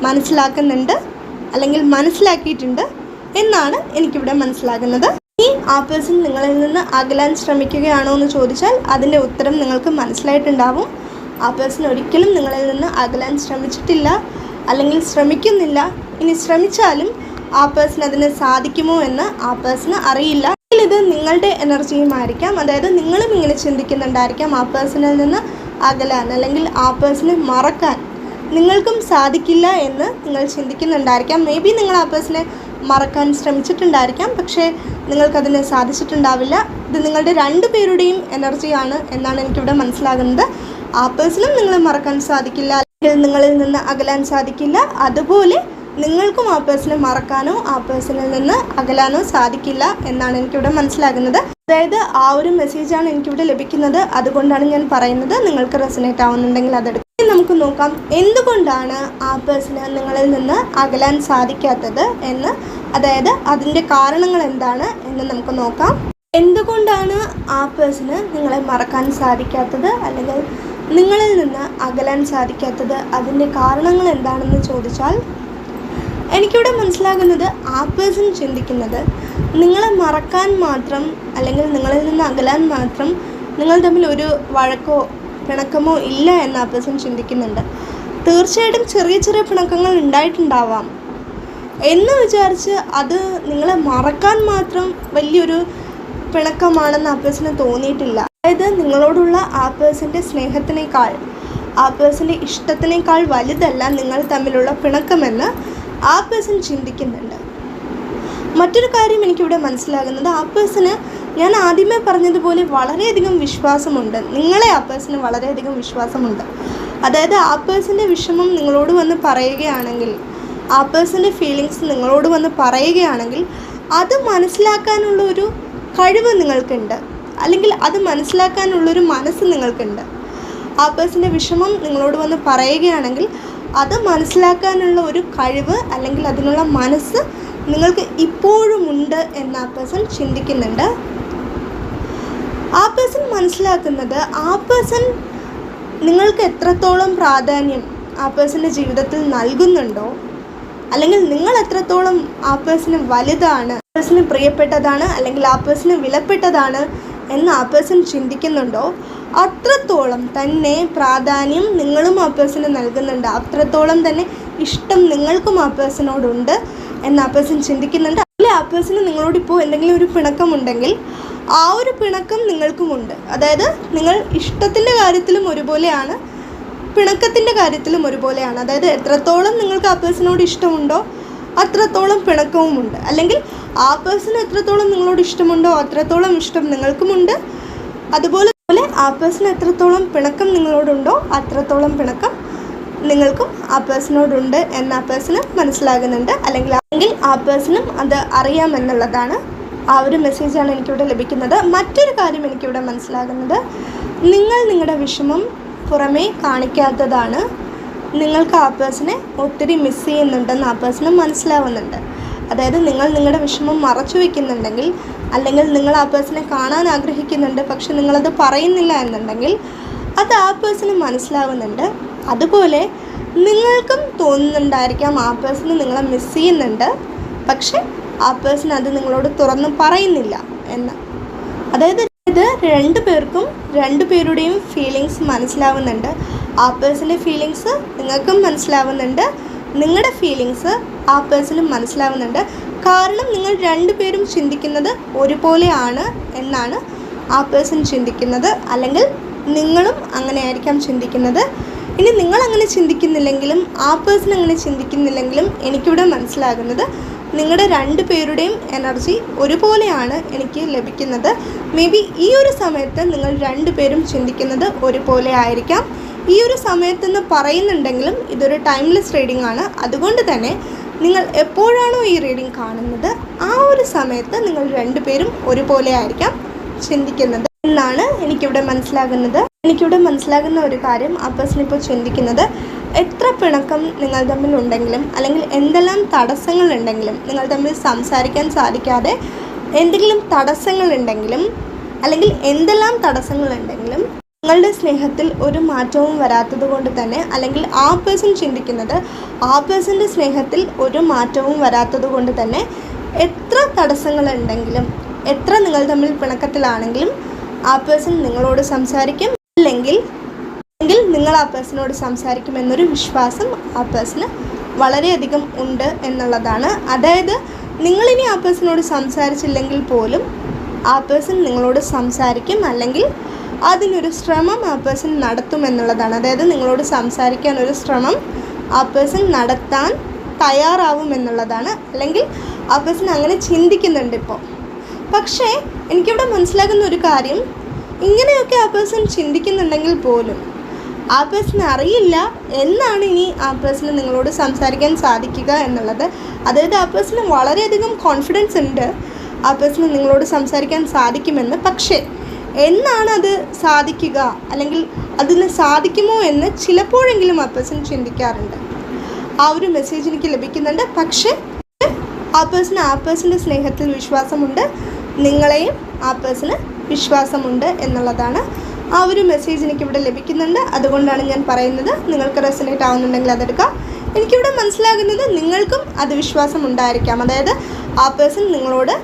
മനസ്സിലാക്കുന്നുണ്ട്, അല്ലെങ്കിൽ മനസ്സിലാക്കിയിട്ടുണ്ട് എന്നാണ് എനിക്കിവിടെ മനസ്സിലാകുന്നത്. ഈ ആ പേഴ്സൺ നിങ്ങളിൽ നിന്ന് അകലാൻ ശ്രമിക്കുകയാണോ എന്ന് ചോദിച്ചാൽ അതിൻ്റെ ഉത്തരം നിങ്ങൾക്ക് മനസ്സിലായിട്ടുണ്ടാവും. ആ പേഴ്സൺ ഒരിക്കലും നിങ്ങളിൽ നിന്ന് അകലാൻ ശ്രമിച്ചിട്ടില്ല, അല്ലെങ്കിൽ ശ്രമിക്കുന്നില്ല. ഇനി ശ്രമിച്ചാലും ആ പേഴ്സൺ അതിന് സാധിക്കുമോ എന്ന് ആ പേഴ്സണ് അറിയില്ല. ഇത് നിങ്ങളുടെ എനർജിയുമായിരിക്കാം. അതായത് നിങ്ങളും ഇങ്ങനെ ചിന്തിക്കുന്നുണ്ടായിരിക്കാം ആ പേഴ്സണിൽ നിന്ന് അകലാൻ, അല്ലെങ്കിൽ ആ പേഴ്സണെ മറക്കാൻ നിങ്ങൾക്കും സാധിക്കില്ല എന്ന് നിങ്ങൾ ചിന്തിക്കുന്നുണ്ടായിരിക്കാം. മേ ബി നിങ്ങൾ ആ പേഴ്സണെ മറക്കാൻ ശ്രമിച്ചിട്ടുണ്ടായിരിക്കാം, പക്ഷേ നിങ്ങൾക്കതിന് സാധിച്ചിട്ടുണ്ടാവില്ല. ഇത് നിങ്ങളുടെ രണ്ടുപേരുടെയും എനർജിയാണ് എന്നാണ് എനിക്കിവിടെ മനസ്സിലാകുന്നത്. ആ പേഴ്സണും നിങ്ങളെ മറക്കാൻ സാധിക്കില്ല, അല്ലെങ്കിൽ നിങ്ങളിൽ നിന്ന് അകലാൻ സാധിക്കില്ല. അതുപോലെ നിങ്ങൾക്കും ആ പേഴ്സണെ മറക്കാനോ ആ പേഴ്സണിൽ നിന്ന് അകലാനോ സാധിക്കില്ല എന്നാണ് എനിക്കിവിടെ മനസ്സിലാകുന്നത്. അതായത് ആ ഒരു മെസ്സേജാണ് എനിക്കിവിടെ ലഭിക്കുന്നത്. അതുകൊണ്ടാണ് ഞാൻ പറയുന്നത്. നിങ്ങൾക്ക് റെസനേറ്റ് ആവുന്നുണ്ടെങ്കിൽ അതെടുക്കും. നമുക്ക് നോക്കാം എന്തുകൊണ്ടാണ് ആ പേഴ്സണ് നിങ്ങളിൽ നിന്ന് അകലാൻ സാധിക്കാത്തത് എന്ന്. അതായത് അതിൻ്റെ കാരണങ്ങൾ എന്താണ് എന്ന് നമുക്ക് നോക്കാം. എന്തുകൊണ്ടാണ് ആ പേഴ്സണ് നിങ്ങളെ മറക്കാൻ സാധിക്കാത്തത്, അല്ലെങ്കിൽ നിങ്ങളിൽ നിന്ന് അകലാൻ സാധിക്കാത്തത്, അതിൻ്റെ കാരണങ്ങൾ എന്താണെന്ന് ചോദിച്ചാൽ എനിക്കിവിടെ മനസ്സിലാകുന്നത് ആ പേഴ്സൺ ചിന്തിക്കുന്നത് നിങ്ങളെ മറക്കാൻ മാത്രം, അല്ലെങ്കിൽ നിങ്ങളിൽ നിന്ന് അകലാൻ മാത്രം നിങ്ങൾ തമ്മിൽ ഒരു വഴക്കോ പിണക്കമോ ഇല്ല എന്ന് ആ പേഴ്സൺ ചിന്തിക്കുന്നുണ്ട്. തീർച്ചയായിട്ടും ചെറിയ ചെറിയ പിണക്കങ്ങൾ ഉണ്ടായിട്ടുണ്ടാവാം എന്ന് വിചാരിച്ച് അത് നിങ്ങളെ മറക്കാൻ മാത്രം വലിയൊരു പിണക്കമാണെന്ന് ആ പേഴ്സണ് തോന്നിയിട്ടില്ല. അതായത് നിങ്ങളോടുള്ള ആ പേഴ്സൻ്റെ സ്നേഹത്തിനേക്കാൾ, ആ പേഴ്സൻ്റെ ഇഷ്ടത്തിനേക്കാൾ വലുതല്ല നിങ്ങൾ തമ്മിലുള്ള പിണക്കമെന്ന് ആ പേഴ്സൺ ചിന്തിക്കുന്നുണ്ട്. മറ്റൊരു കാര്യം എനിക്കിവിടെ മനസ്സിലാകുന്നത്, ആ പേഴ്സണ് ഞാൻ ആദ്യമേ പറഞ്ഞതുപോലെ വളരെയധികം വിശ്വാസമുണ്ട്. നിങ്ങളെ ആ പേഴ്സണ് വളരെയധികം വിശ്വാസമുണ്ട്. അതായത് ആ പേഴ്സൻ്റെ വിഷമം നിങ്ങളോട് വന്ന് പറയുകയാണെങ്കിൽ, ആ പേഴ്സൻ്റെ ഫീലിങ്സ് നിങ്ങളോട് വന്ന് പറയുകയാണെങ്കിൽ അത് മനസ്സിലാക്കാനുള്ള ഒരു കഴിവ് നിങ്ങൾക്കുണ്ട്, അല്ലെങ്കിൽ അത് മനസ്സിലാക്കാനുള്ളൊരു മനസ്സ് നിങ്ങൾക്കുണ്ട്. ആ പേഴ്സൻ്റെ വിഷമം നിങ്ങളോട് വന്ന് പറയുകയാണെങ്കിൽ അത് മനസ്സിലാക്കാനുള്ള ഒരു കഴിവ്, അല്ലെങ്കിൽ അതിനുള്ള മനസ്സ് നിങ്ങൾക്ക് ഇപ്പോഴുമുണ്ട് എന്ന് ആ പേഴ്സൺ ചിന്തിക്കുന്നുണ്ട്. ആ പേഴ്സൺ മനസ്സിലാക്കുന്നത് ആ പേഴ്സൺ നിങ്ങൾക്ക് എത്രത്തോളം പ്രാധാന്യം ആ പേഴ്സൻ്റെ ജീവിതത്തിൽ നൽകുന്നുണ്ടോ, അല്ലെങ്കിൽ നിങ്ങൾ എത്രത്തോളം ആ പേഴ്സണ് വലുതാണ്, ആ പേഴ്സണ് പ്രിയപ്പെട്ടതാണ്, അല്ലെങ്കിൽ ആ പേഴ്സണ് വിലപ്പെട്ടതാണ് എന്ന് ആ പേഴ്സൺ ചിന്തിക്കുന്നുണ്ടോ, അത്രത്തോളം തന്നെ പ്രാധാന്യം നിങ്ങളും ആ പേഴ്സണ് നൽകുന്നുണ്ട്, അത്രത്തോളം തന്നെ ഇഷ്ടം നിങ്ങൾക്കും ആ പേഴ്സണോടുണ്ട് എന്ന് ആ പേഴ്സൺ ചിന്തിക്കുന്നുണ്ട്. അല്ലെങ്കിൽ ആ പേഴ്സണ് നിങ്ങളോടിപ്പോൾ എന്തെങ്കിലും ഒരു പിണക്കമുണ്ടെങ്കിൽ ആ ഒരു പിണക്കം നിങ്ങൾക്കുമുണ്ട്. അതായത് നിങ്ങൾ ഇഷ്ടത്തിൻ്റെ കാര്യത്തിലും ഒരുപോലെയാണ്, പിണക്കത്തിൻ്റെ കാര്യത്തിലും ഒരുപോലെയാണ്. അതായത് എത്രത്തോളം നിങ്ങൾക്ക് ആ പേഴ്സണോട് ഇഷ്ടമുണ്ടോ അത്രത്തോളം പിണക്കവുമുണ്ട്. അല്ലെങ്കിൽ ആ പേഴ്സണ് എത്രത്തോളം നിങ്ങളോട് ഇഷ്ടമുണ്ടോ അത്രത്തോളം ഇഷ്ടം നിങ്ങൾക്കുമുണ്ട്. അതുപോലെ ആ പേഴ്സൺ എത്രത്തോളം പിണക്കം നിങ്ങളോടുണ്ടോ അത്രത്തോളം പിണക്കം നിങ്ങൾക്കും ആ പേഴ്സണോടുണ്ട് എന്ന് ആ പേഴ്സണ് മനസ്സിലാകുന്നുണ്ട്. അല്ലെങ്കിൽ ആ പേഴ്സണും അത് അറിയാമെന്നുള്ളതാണ്. ആ ഒരു മെസ്സേജാണ് എനിക്കിവിടെ ലഭിക്കുന്നത്. മറ്റൊരു കാര്യം എനിക്കിവിടെ മനസ്സിലാകുന്നത്, നിങ്ങൾ നിങ്ങളുടെ വിഷമം പുറമേ കാണിക്കാത്തതാണ്. നിങ്ങൾക്ക് ആ പേഴ്സണെ ഒത്തിരി മിസ് ചെയ്യുന്നുണ്ടെന്ന് ആ പേഴ്സണ് മനസ്സിലാവുന്നുണ്ട്. അതായത് നിങ്ങൾ നിങ്ങളുടെ വിഷമം മറച്ചു വയ്ക്കുന്നുണ്ടെങ്കിൽ, അല്ലെങ്കിൽ നിങ്ങൾ ആ പേഴ്സണെ കാണാൻ ആഗ്രഹിക്കുന്നുണ്ട് പക്ഷെ നിങ്ങളത് പറയുന്നില്ല എന്നുണ്ടെങ്കിൽ അത് ആ പേഴ്സണ് മനസ്സിലാവുന്നുണ്ട്. അതുപോലെ നിങ്ങൾക്കും തോന്നുന്നുണ്ടായിരിക്കാം ആ പേഴ്സണ് നിങ്ങളെ മിസ് ചെയ്യുന്നുണ്ട്, പക്ഷെ ആ പേഴ്സൺ അത് നിങ്ങളോട് തുറന്ന് പറയുന്നില്ല എന്ന്. അതായത് ഇത് രണ്ടുപേരുടെയും ഫീലിങ്സ് മനസ്സിലാവുന്നുണ്ട്. ആ പേഴ്സൻ്റെ ഫീലിങ്സ് നിങ്ങൾക്കും മനസ്സിലാവുന്നുണ്ട്, നിങ്ങളുടെ ഫീലിങ്സ് ആ പേഴ്സണും മനസ്സിലാവുന്നുണ്ട്. കാരണം നിങ്ങൾ രണ്ടുപേരും ചിന്തിക്കുന്നത് ഒരുപോലെയാണ് എന്നാണ് ആ പേഴ്സൺ ചിന്തിക്കുന്നത്, അല്ലെങ്കിൽ നിങ്ങളും അങ്ങനെയായിരിക്കാം ചിന്തിക്കുന്നത്. ഇനി നിങ്ങളങ്ങനെ ചിന്തിക്കുന്നില്ലെങ്കിലും ആ പേഴ്സൺ അങ്ങനെ ചിന്തിക്കുന്നില്ലെങ്കിലും എനിക്കിവിടെ മനസ്സിലാകുന്നത് നിങ്ങളുടെ രണ്ടുപേരുടെയും എനർജി ഒരുപോലെയാണ് എനിക്ക് ലഭിക്കുന്നത്. മേ ബി ഈ ഒരു സമയത്ത് നിങ്ങൾ രണ്ടുപേരും ചിന്തിക്കുന്നത് ഒരുപോലെ ആയിരിക്കാം. ഈ ഒരു സമയത്തെന്ന് പറയുന്നുണ്ടെങ്കിലും ഇതൊരു ടൈംലെസ് റീഡിംഗ് ആണ്. അതുകൊണ്ട് തന്നെ നിങ്ങൾ എപ്പോഴാണോ ഈ റീഡിംഗ് കാണുന്നത് ആ ഒരു സമയത്ത് നിങ്ങൾ രണ്ടുപേരും ഒരുപോലെ ആയിരിക്കാം ചിന്തിക്കുന്നത് എന്നാണ് എനിക്കിവിടെ മനസ്സിലാകുന്നത്. എനിക്കിവിടെ മനസ്സിലാകുന്ന ഒരു കാര്യം, ആ പേഴ്സൺ ഇപ്പോൾ ചിന്തിക്കുന്നത് എത്ര പിണക്കം നിങ്ങൾ തമ്മിൽ ഉണ്ടെങ്കിലും, അല്ലെങ്കിൽ എന്തെല്ലാം തടസ്സങ്ങളുണ്ടെങ്കിലും, നിങ്ങൾ തമ്മിൽ സംസാരിക്കാൻ സാധിക്കാതെ എന്തെങ്കിലും തടസ്സങ്ങളുണ്ടെങ്കിലും, അല്ലെങ്കിൽ എന്തെല്ലാം തടസ്സങ്ങളുണ്ടെങ്കിലും നിങ്ങളുടെ സ്നേഹത്തിൽ ഒരു മാറ്റവും വരാത്തത് കൊണ്ട് തന്നെ, അല്ലെങ്കിൽ ആ പേഴ്സൺ ചിന്തിക്കുന്നത് ആ പേഴ്സൻ്റെ സ്നേഹത്തിൽ ഒരു മാറ്റവും വരാത്തത് കൊണ്ട് തന്നെ എത്ര തടസ്സങ്ങളുണ്ടെങ്കിലും, എത്ര നിങ്ങൾ തമ്മിൽ പിണക്കത്തിലാണെങ്കിലും ആ പേഴ്സൺ നിങ്ങളോട് സംസാരിക്കും, അല്ലെങ്കിൽ നിങ്ങൾ ആ പേഴ്സണോട് സംസാരിക്കുമെന്നൊരു വിശ്വാസം ആ പേഴ്സണ് വളരെയധികം ഉണ്ട് എന്നുള്ളതാണ്. അതായത് നിങ്ങളിനി ആ പേഴ്സണോട് സംസാരിച്ചില്ലെങ്കിൽ പോലും ആ പേഴ്സൺ നിങ്ങളോട് സംസാരിക്കും, അല്ലെങ്കിൽ അതിനൊരു ശ്രമം ആ പേഴ്സൺ നടത്തുമെന്നുള്ളതാണ്. അതായത് നിങ്ങളോട് സംസാരിക്കാൻ ഒരു ശ്രമം ആ പേഴ്സൺ നടത്താൻ തയ്യാറാവും എന്നുള്ളതാണ്, അല്ലെങ്കിൽ ആ പേഴ്സൺ അങ്ങനെ ചിന്തിക്കുന്നുണ്ട് ഇപ്പോൾ. പക്ഷേ എനിക്കിവിടെ മനസ്സിലാകുന്ന ഒരു കാര്യം, ഇങ്ങനെയൊക്കെ ആ പേഴ്സൺ ചിന്തിക്കുന്നുണ്ടെങ്കിൽ പോലും ആ പേഴ്സണ് അറിയില്ല എന്നാണ് ഇനി ആ പേഴ്സണ് നിങ്ങളോട് സംസാരിക്കാൻ സാധിക്കുക എന്നുള്ളത്. അതായത് ആ പേഴ്സണ് വളരെയധികം കോൺഫിഡൻസ് ഉണ്ട് ആ പേഴ്സണ് നിങ്ങളോട് സംസാരിക്കാൻ സാധിക്കുമെന്ന്. പക്ഷേ എന്നാണ് അത് സാധിക്കുക, അല്ലെങ്കിൽ അതിന് സാധിക്കുമോ എന്ന് ചിലപ്പോഴെങ്കിലും ആ പേഴ്സൺ ചിന്തിക്കാറുണ്ട്. ആ ഒരു മെസ്സേജ് എനിക്ക് ലഭിക്കുന്നുണ്ട്. പക്ഷേ ആ പേഴ്സൻ്റെ സ്നേഹത്തിൽ വിശ്വാസമുണ്ട്, നിങ്ങളെയും ആ പേഴ്സണ് വിശ്വാസമുണ്ട് എന്നുള്ളതാണ്. ആ ഒരു മെസ്സേജ് എനിക്കിവിടെ ലഭിക്കുന്നുണ്ട്. അതുകൊണ്ടാണ് ഞാൻ പറയുന്നത്, നിങ്ങൾക്ക് റെസൊനേറ്റ് ആവുന്നുണ്ടെങ്കിൽ അതെടുക്കാം. എനിക്കിവിടെ മനസ്സിലാകുന്നത് നിങ്ങൾക്കും അത് വിശ്വാസം ഉണ്ടായിരിക്കാം. അതായത് ആ പേഴ്സൺ നിങ്ങളോട്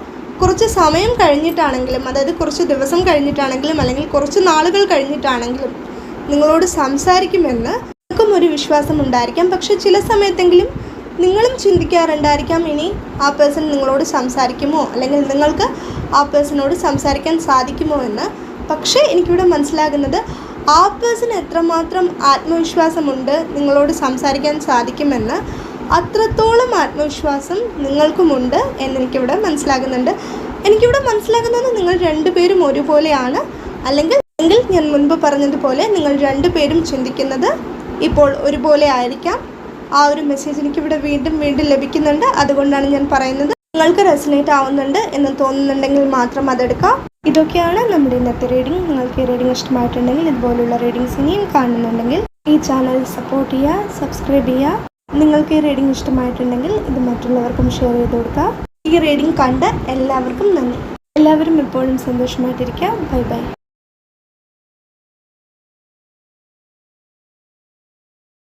കുറച്ച് സമയം കഴിഞ്ഞിട്ടാണെങ്കിലും, അതായത് കുറച്ച് ദിവസം കഴിഞ്ഞിട്ടാണെങ്കിലും, അല്ലെങ്കിൽ കുറച്ച് നാളുകൾ കഴിഞ്ഞിട്ടാണെങ്കിലും നിങ്ങളോട് സംസാരിക്കുമെന്ന് നിങ്ങൾക്കും ഒരു വിശ്വാസം ഉണ്ടായിരിക്കാം. പക്ഷെ ചില സമയത്തെങ്കിലും നിങ്ങളും ചിന്തിക്കാറുണ്ടായിരിക്കാം, ഇനി ആ പേഴ്സൺ നിങ്ങളോട് സംസാരിക്കുമോ, അല്ലെങ്കിൽ നിങ്ങൾക്ക് ആ പേഴ്സണോട് സംസാരിക്കാൻ സാധിക്കുമോ എന്ന്. പക്ഷേ എനിക്കിവിടെ മനസ്സിലാകുന്നത് ആ പേഴ്സൺ എത്രമാത്രം ആത്മവിശ്വാസമുണ്ട് നിങ്ങളോട് സംസാരിക്കാൻ സാധിക്കുമെന്ന്, അത്രത്തോളം ആത്മവിശ്വാസം നിങ്ങൾക്കുമുണ്ട് എന്നെനിക്കിവിടെ മനസ്സിലാകുന്നുണ്ട്. എനിക്കിവിടെ മനസ്സിലാകുന്നത് നിങ്ങൾ രണ്ടുപേരും ഒരുപോലെയാണ്, അല്ലെങ്കിൽ ഞാൻ മുൻപ് പറഞ്ഞതുപോലെ നിങ്ങൾ രണ്ടുപേരും ചിന്തിക്കുന്നത് ഇപ്പോൾ ഒരുപോലെ ആയിരിക്കാം. ആ ഒരു മെസ്സേജ് എനിക്കിവിടെ വീണ്ടും ലഭിക്കുന്നുണ്ട്. അതുകൊണ്ടാണ് ഞാൻ പറയുന്നത്, നിങ്ങൾക്ക് റെസൊനേറ്റ് ആവുന്നുണ്ട് എന്ന് തോന്നുന്നുണ്ടെങ്കിൽ മാത്രം അതെടുക്കാം. ഇതൊക്കെയാണ് നമ്മുടെ ഇന്നത്തെ റീഡിംഗ്. നിങ്ങൾക്ക് ഈ റീഡിംഗ് ഇഷ്ടമായിട്ടുണ്ടെങ്കിൽ, ഇതുപോലുള്ള റീഡിങ്സ് ഇനിയും കാണുന്നുണ്ടെങ്കിൽ ഈ ചാനൽ സപ്പോർട്ട് ചെയ്യുക, സബ്സ്ക്രൈബ് ചെയ്യുക. നിങ്ങൾക്ക് ഈ റീഡിംഗ് ഇഷ്ടമായിട്ടുണ്ടെങ്കിൽ ഇത് മറ്റുള്ളവർക്കും ഷെയർ ചെയ്ത് കൊടുക്കുക. ഈ റീഡിംഗ് കണ്ട എല്ലാവർക്കും നന്ദി. എല്ലാവരും എപ്പോഴും സന്തോഷമായിട്ടിരിക്കുക. Bye bye.